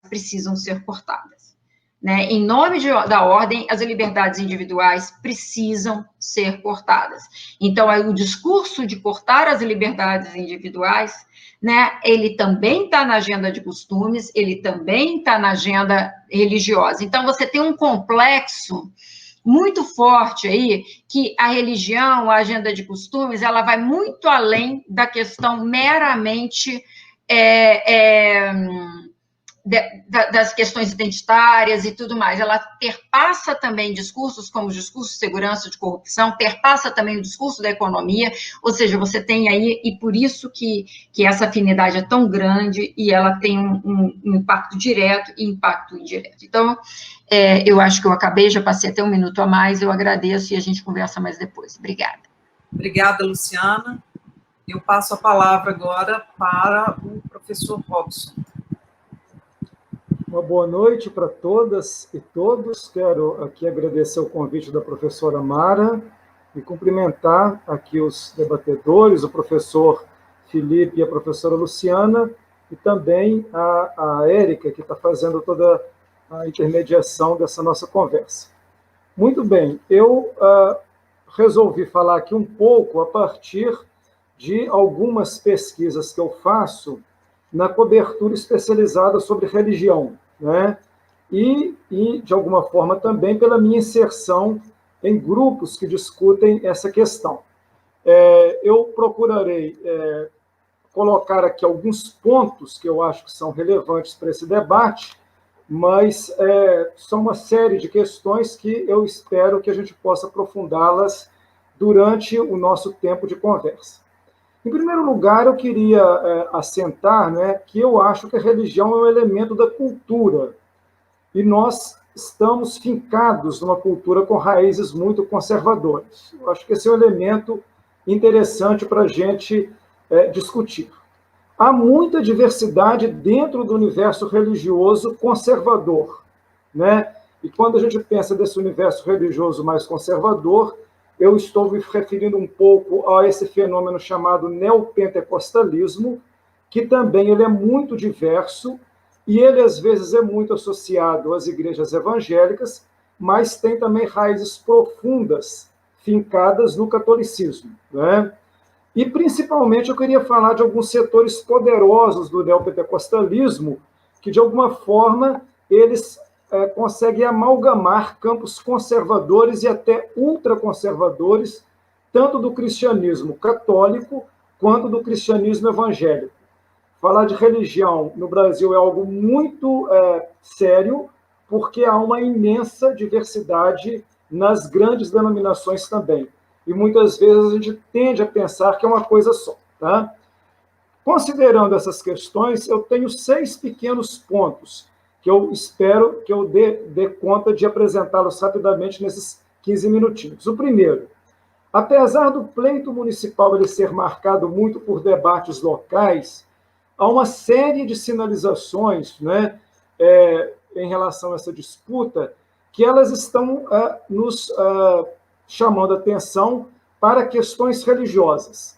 precisam ser cortadas. Né? Em nome da ordem, as liberdades individuais precisam ser cortadas. Então, o discurso de cortar as liberdades individuais, né, ele também está na agenda de costumes, ele também está na agenda religiosa. Então, você tem um complexo muito forte aí, que a religião, a agenda de costumes, ela vai muito além da questão meramente das questões identitárias e tudo mais. Ela perpassa também discursos como o discurso de segurança, de corrupção, perpassa também o discurso da economia, ou seja, você tem aí, e por isso que essa afinidade é tão grande e ela tem um impacto direto e impacto indireto. Então, eu acho que eu acabei, já passei até 1 minuto a mais, eu agradeço e a gente conversa mais depois. Obrigada. Obrigada, Luciana. Eu passo a palavra agora para o professor Robson. Uma boa noite para todas e todos. Quero aqui agradecer o convite da professora Mara e cumprimentar aqui os debatedores, o professor Felipe e a professora Luciana, e também a Érica, que está fazendo toda a intermediação dessa nossa conversa. Muito bem, eu resolvi falar aqui um pouco a partir de algumas pesquisas que eu faço na cobertura especializada sobre religião, né? E, de alguma forma, também pela minha inserção em grupos que discutem essa questão. Eu procurarei colocar aqui alguns pontos que eu acho que são relevantes para esse debate, mas são uma série de questões que eu espero que a gente possa aprofundá-las durante o nosso tempo de conversa. Em primeiro lugar, eu queria assentar, né, que eu acho que a religião é um elemento da cultura, e nós estamos fincados numa cultura com raízes muito conservadoras. Eu acho que esse é um elemento interessante para a gente discutir. Há muita diversidade dentro do universo religioso conservador, né? E quando a gente pensa desse universo religioso mais conservador, eu estou me referindo um pouco a esse fenômeno chamado neopentecostalismo, que também ele é muito diverso, e ele, às vezes, é muito associado às igrejas evangélicas, mas tem também raízes profundas, fincadas no catolicismo, né? E, principalmente, eu queria falar de alguns setores poderosos do neopentecostalismo, que, de alguma forma, eles consegue amalgamar campos conservadores e até ultraconservadores, tanto do cristianismo católico quanto do cristianismo evangélico. Falar de religião no Brasil é algo muito sério, porque há uma imensa diversidade nas grandes denominações também. E muitas vezes a gente tende a pensar que é uma coisa só. Tá? Considerando essas questões, eu tenho 6 pequenos pontos que eu espero que eu dê conta de apresentá-los rapidamente nesses 15 minutinhos. O primeiro, apesar do pleito municipal ele ser marcado muito por debates locais, há uma série de sinalizações, né, em relação a essa disputa, que elas estão nos chamando a atenção para questões religiosas.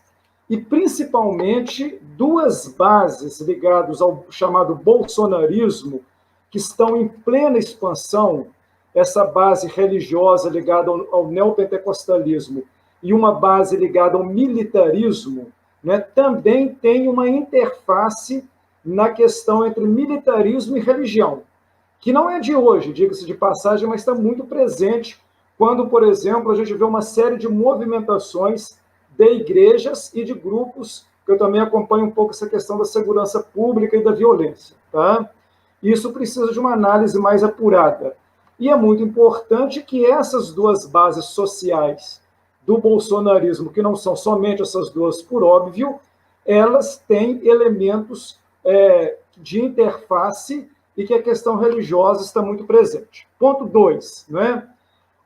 E, principalmente, 2 bases ligadas ao chamado bolsonarismo, que estão em plena expansão, essa base religiosa ligada ao neopentecostalismo e uma base ligada ao militarismo, né, também tem uma interface na questão entre militarismo e religião, que não é de hoje, diga-se de passagem, mas está muito presente quando, por exemplo, a gente vê uma série de movimentações de igrejas e de grupos, que eu também acompanho um pouco essa questão da segurança pública e da violência, tá? Isso precisa de uma análise mais apurada. E é muito importante que essas 2 bases sociais do bolsonarismo, que não são somente essas 2, por óbvio, elas têm elementos de interface e que a questão religiosa está muito presente. Ponto 2, né?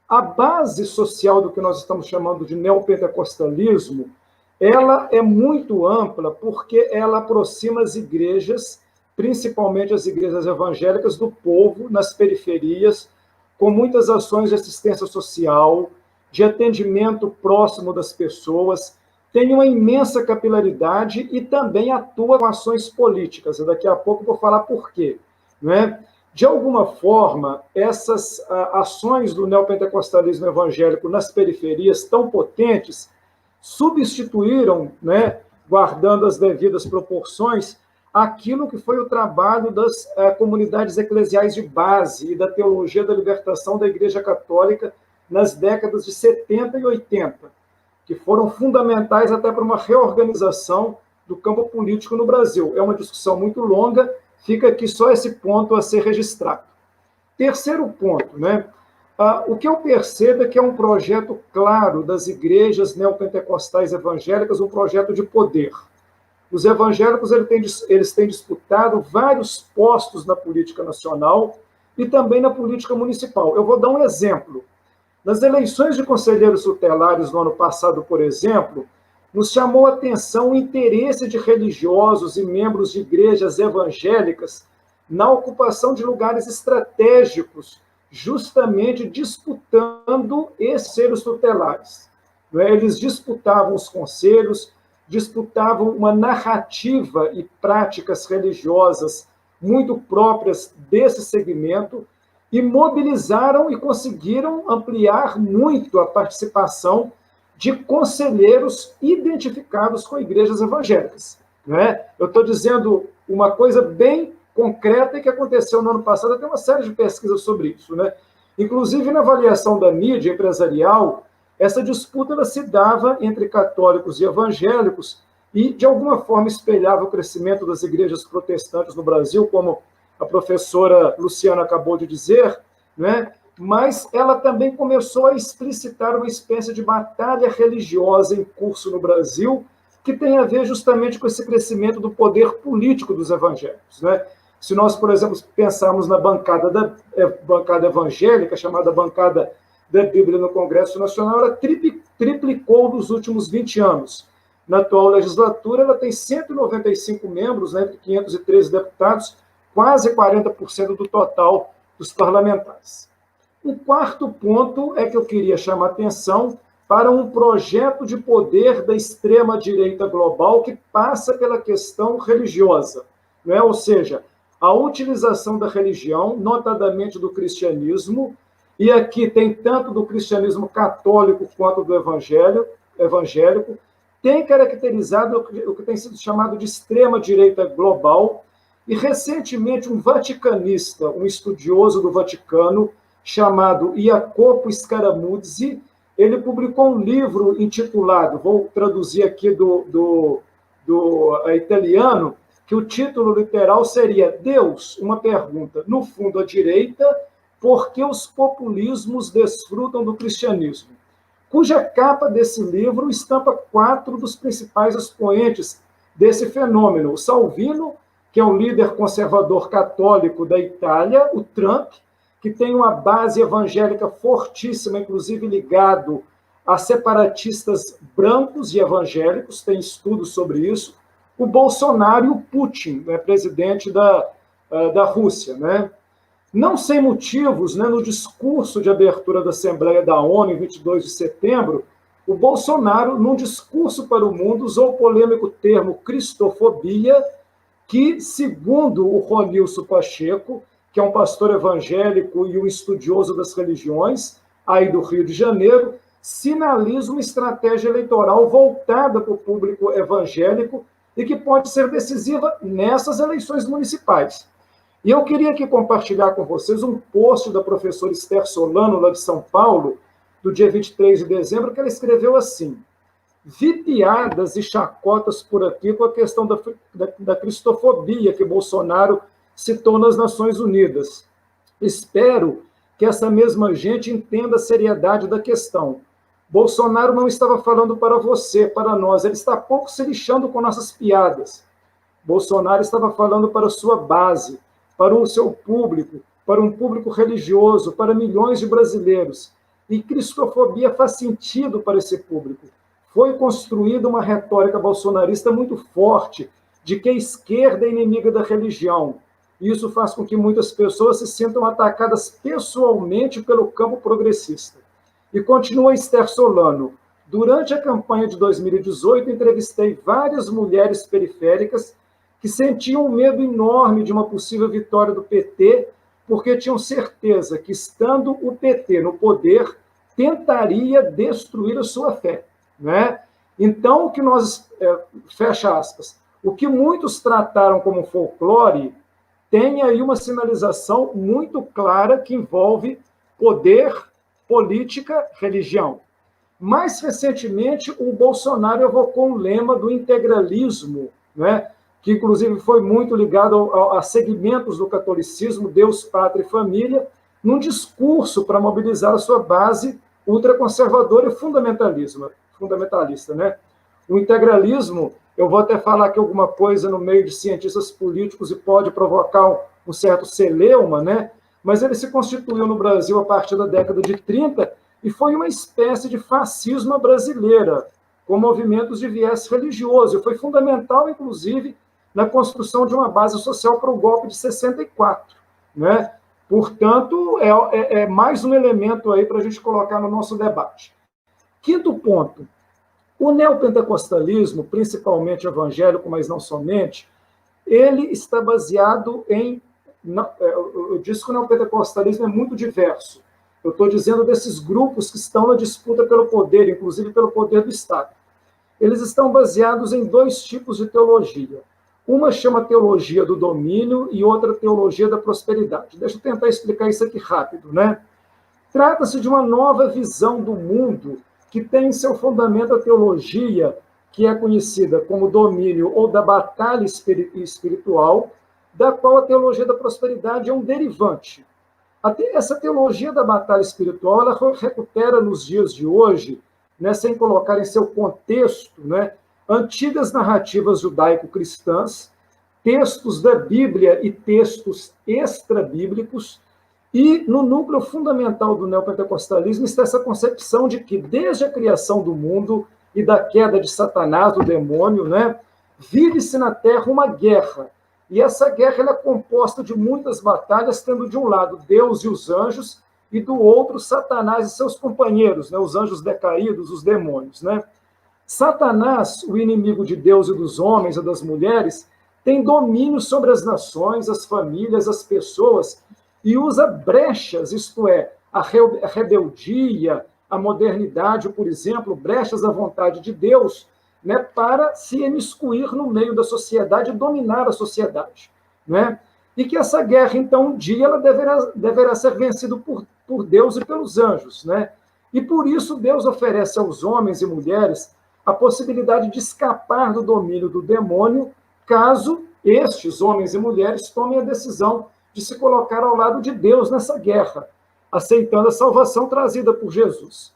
A base social do que nós estamos chamando de neopentecostalismo, ela é muito ampla porque ela aproxima as igrejas, principalmente as igrejas evangélicas, do povo nas periferias, com muitas ações de assistência social, de atendimento próximo das pessoas, tem uma imensa capilaridade e também atua com ações políticas. E daqui a pouco eu vou falar por quê. não é? De alguma forma, essas ações do neopentecostalismo evangélico nas periferias tão potentes substituíram, né, guardando as devidas proporções, aquilo que foi o trabalho das comunidades eclesiais de base e da teologia da libertação da Igreja Católica nas décadas de 70 e 80, que foram fundamentais até para uma reorganização do campo político no Brasil. É uma discussão muito longa, fica aqui só esse ponto a ser registrado. Terceiro ponto, né? O que eu percebo é que é um projeto claro das igrejas neopentecostais evangélicas, um projeto de poder. Os evangélicos eles têm disputado vários postos na política nacional e também na política municipal. Eu vou dar um exemplo. Nas eleições de conselheiros tutelares no ano passado, por exemplo, nos chamou a atenção o interesse de religiosos e membros de igrejas evangélicas na ocupação de lugares estratégicos, justamente disputando esses conselhos tutelares. Eles disputavam os conselhos, disputavam uma narrativa e práticas religiosas muito próprias desse segmento e mobilizaram e conseguiram ampliar muito a participação de conselheiros identificados com igrejas evangélicas. Eu estou dizendo uma coisa bem concreta que aconteceu no ano passado, tem uma série de pesquisas sobre isso. Inclusive, na avaliação da mídia empresarial, essa disputa ela se dava entre católicos e evangélicos e, de alguma forma, espelhava o crescimento das igrejas protestantes no Brasil, como a professora Luciana acabou de dizer, mas ela também começou a explicitar uma espécie de batalha religiosa em curso no Brasil, que tem a ver justamente com esse crescimento do poder político dos evangélicos. Se nós, por exemplo, pensarmos na bancada evangélica, chamada bancada da Bíblia no Congresso Nacional, ela triplicou nos últimos 20 anos. Na atual legislatura, ela tem 195 membros, entre 513 deputados, quase 40% do total dos parlamentares. O quarto ponto é que eu queria chamar a atenção para um projeto de poder da extrema-direita global que passa pela questão religiosa, ou seja, a utilização da religião, notadamente do cristianismo, e aqui tem tanto do cristianismo católico quanto do evangélico, tem caracterizado o que tem sido chamado de extrema-direita global, e recentemente um vaticanista, um estudioso do Vaticano, chamado Jacopo Scaramuzzi, ele publicou um livro intitulado, vou traduzir aqui do italiano, que o título literal seria Deus, uma pergunta, no fundo à direita, por que os populismos desfrutam do cristianismo? Cuja capa desse livro estampa 4 dos principais expoentes desse fenômeno. O Salvino, que é um líder conservador católico da Itália, o Trump, que tem uma base evangélica fortíssima, inclusive ligado a separatistas brancos e evangélicos, tem estudos sobre isso, o Bolsonaro e o Putin, presidente da Rússia. Não sem motivos, no discurso de abertura da Assembleia da ONU, em 22 de setembro, o Bolsonaro, num discurso para o mundo, usou o polêmico termo cristofobia, que, segundo o Ronilson Pacheco, que é um pastor evangélico e um estudioso das religiões, aí do Rio de Janeiro, sinaliza uma estratégia eleitoral voltada para o público evangélico e que pode ser decisiva nessas eleições municipais. E eu queria aqui compartilhar com vocês um post da professora Esther Solano, lá de São Paulo, do dia 23 de dezembro, que ela escreveu assim: vi piadas e chacotas por aqui com a questão da cristofobia que Bolsonaro citou nas Nações Unidas. Espero que essa mesma gente entenda a seriedade da questão. Bolsonaro não estava falando para você, para nós, ele está pouco se lixando com nossas piadas. Bolsonaro estava falando para a sua base, para o seu público, para um público religioso, para milhões de brasileiros. E cristofobia faz sentido para esse público. Foi construída uma retórica bolsonarista muito forte de que a esquerda é inimiga da religião. Isso faz com que muitas pessoas se sintam atacadas pessoalmente pelo campo progressista. E continua Esther Solano. Durante a campanha de 2018, entrevistei várias mulheres periféricas que sentiam um medo enorme de uma possível vitória do PT, porque tinham certeza que, estando o PT no poder, tentaria destruir a sua fé, né? Então, o que nós, fecha aspas, o que muitos trataram como folclore, tem aí uma sinalização muito clara que envolve poder, política, religião. Mais recentemente, o Bolsonaro evocou um lema do integralismo, né, que inclusive foi muito ligado a segmentos do catolicismo, Deus, Pátria e Família, num discurso para mobilizar a sua base ultraconservadora e fundamentalista. Né? O integralismo, eu vou até falar aqui alguma coisa no meio de cientistas políticos e pode provocar um certo celeuma, né? Mas ele se constituiu no Brasil a partir da década de 30 e foi uma espécie de fascismo brasileira, com movimentos de viés religioso. E foi fundamental, inclusive, na construção de uma base social para o golpe de 64. Né? Portanto, é mais um elemento aí para a gente colocar no nosso debate. Quinto ponto. O neopentecostalismo, principalmente evangélico, mas não somente, ele está baseado em... Eu disse que o neopentecostalismo é muito diverso. Eu estou dizendo desses grupos que estão na disputa pelo poder, inclusive pelo poder do Estado. Eles estão baseados em dois tipos de teologia. Uma chama teologia do domínio e outra teologia da prosperidade. Deixa eu tentar explicar isso aqui rápido, né? Trata-se de uma nova visão do mundo que tem em seu fundamento a teologia que é conhecida como domínio ou da batalha espiritual, da qual a teologia da prosperidade é um derivante. Essa teologia da batalha espiritual, ela recupera nos dias de hoje, né, sem colocar em seu contexto, né, antigas narrativas judaico-cristãs, textos da Bíblia e textos extrabíblicos, e no núcleo fundamental do neopentecostalismo está essa concepção de que, desde a criação do mundo e da queda de Satanás, do demônio, né, vive-se na Terra uma guerra. E essa guerra ela é composta de muitas batalhas, tendo de um lado Deus e os anjos, e do outro Satanás e seus companheiros, né, os anjos decaídos, os demônios. Né? Satanás, o inimigo de Deus e dos homens e das mulheres, tem domínio sobre as nações, as famílias, as pessoas, e usa brechas, isto é, a rebeldia, a modernidade, por exemplo, brechas à vontade de Deus, né, para se imiscuir no meio da sociedade e dominar a sociedade. Né? E que essa guerra, então, um dia, ela deverá ser vencida por Deus e pelos anjos. Né? E por isso Deus oferece aos homens e mulheres a possibilidade de escapar do domínio do demônio, caso estes homens e mulheres tomem a decisão de se colocar ao lado de Deus nessa guerra, aceitando a salvação trazida por Jesus.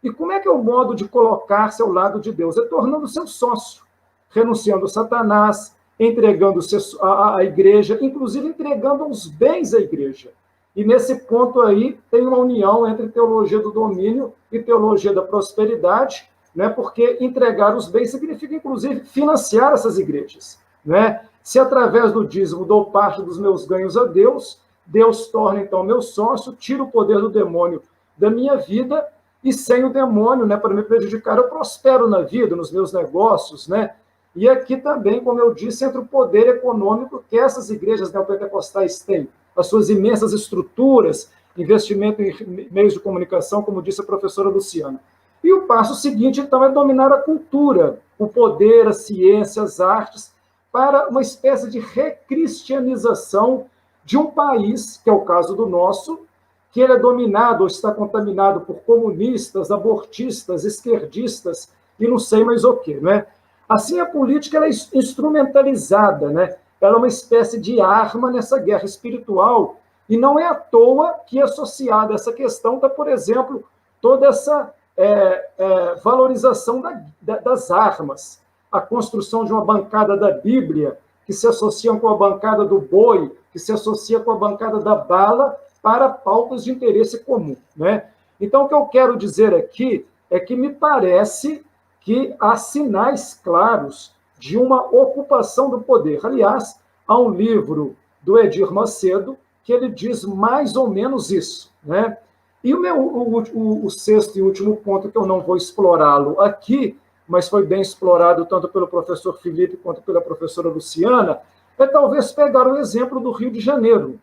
E como é que é o modo de colocar-se ao lado de Deus? É tornando seu sócio, renunciando a Satanás, entregando a igreja, inclusive entregando os bens à igreja. E nesse ponto aí tem uma união entre teologia do domínio e teologia da prosperidade, né? Porque entregar os bens significa, inclusive, financiar essas igrejas. Né? Se através do dízimo dou parte dos meus ganhos a Deus, Deus torna então meu sócio, tira o poder do demônio da minha vida, e sem o demônio, né, para me prejudicar, eu prospero na vida, nos meus negócios, né? E aqui também, como eu disse, entra o poder econômico que essas igrejas neopentecostais têm, as suas imensas estruturas, investimento em meios de comunicação, como disse a professora Luciana. E o passo seguinte, então, é dominar a cultura, o poder, a ciência, as artes, para uma espécie de recristianização de um país, que é o caso do nosso, que ele é dominado ou está contaminado por comunistas, abortistas, esquerdistas e não sei mais o quê. Né? Assim, a política ela é instrumentalizada, né? Ela é uma espécie de arma nessa guerra espiritual, e não é à toa que associada a essa questão está, por exemplo, toda essa valorização das armas, a construção de uma bancada da Bíblia, que se associa com a bancada do boi, que se associa com a bancada da bala, para pautas de interesse comum. Né? Então, o que eu quero dizer aqui é que me parece que há sinais claros de uma ocupação do poder. Aliás, há um livro do Edir Macedo que ele diz mais ou menos isso. Né? E o sexto e último ponto, que eu não vou explorá-lo aqui, mas foi bem explorado tanto pelo professor Felipe quanto pela professora Luciana, é talvez pegar o exemplo do Rio de Janeiro,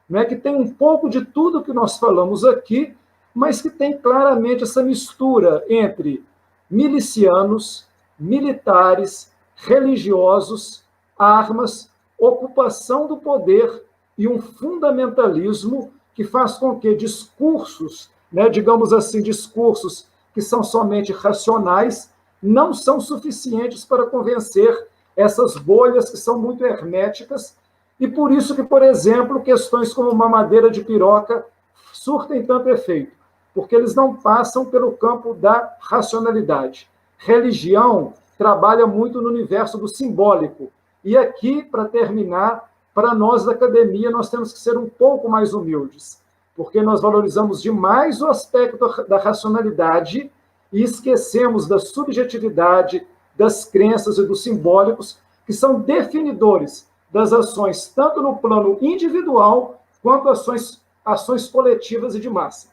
né, que tem um pouco de tudo que nós falamos aqui, mas que tem claramente essa mistura entre milicianos, militares, religiosos, armas, ocupação do poder e um fundamentalismo que faz com que discursos, né, digamos assim, discursos que são somente racionais, não são suficientes para convencer essas bolhas que são muito herméticas, e por isso que, por exemplo, questões como mamadeira de piroca surtem tanto efeito, porque eles não passam pelo campo da racionalidade. Religião trabalha muito no universo do simbólico, e aqui, para terminar, para nós da academia, nós temos que ser um pouco mais humildes, porque nós valorizamos demais o aspecto da racionalidade e esquecemos da subjetividade, das crenças e dos simbólicos, que são definidores das ações, tanto no plano individual, quanto ações coletivas e de massa.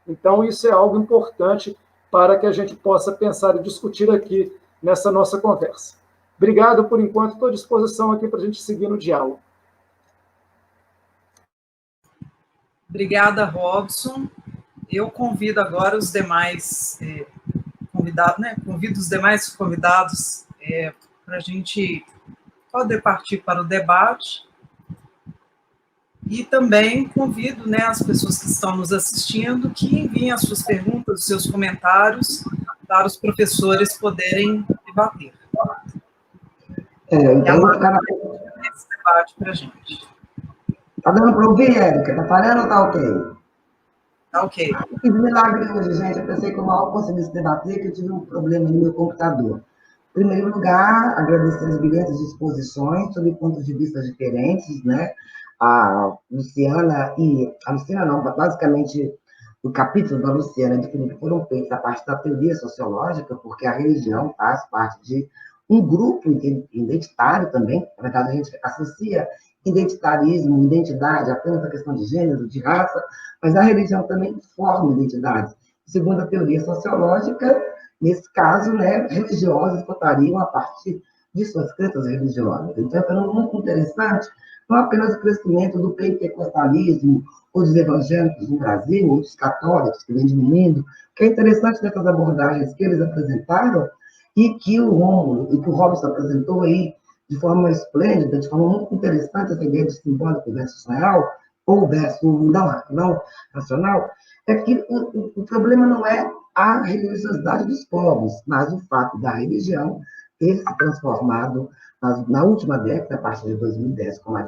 Então, isso é algo importante para que a gente possa pensar e discutir aqui nessa nossa conversa. Obrigado por enquanto, estou à disposição aqui para a gente seguir no diálogo. Obrigada, Robson. Eu convido agora os demais convidados, né? Convido os demais convidados para a gente poder partir para o debate. E também convido, né, as pessoas que estão nos assistindo que enviem as suas perguntas, os seus comentários, para os professores poderem debater. Então, Esse debate para a gente. Tá dando para ouvir, Érica? Tá falando ou tá ok? Tá ok. Eu fiz milagre hoje, gente. Eu pensei que eu mal conseguisse debater, que eu tive um problema no meu computador. Em primeiro lugar, agradecer as brilhantes disposições sobre pontos de vista diferentes, né? A Luciana não, basicamente o capítulo da Luciana e do Felipe foram feitos a partir da teoria sociológica, porque a religião faz parte de um grupo identitário também. Na verdade, a gente associa identitarismo, identidade, apenas a questão de gênero, de raça, mas a religião também forma identidade. Segundo a teoria sociológica, nesse caso, né, religiosos votariam a partir de suas crenças religiosas. Então, é muito interessante, não apenas o crescimento do pentecostalismo ou dos evangélicos no Brasil, ou dos católicos que vem diminuindo, que é interessante dessas abordagens que eles apresentaram e que o Rômulo e que o Robson apresentou aí de forma esplêndida, de forma muito interessante, essa ideia de simbólico versus real, ou versus não racional, é que o problema não é a religiosidade dos povos, mas o fato da religião ter se transformado na última década, a partir de 2010, como a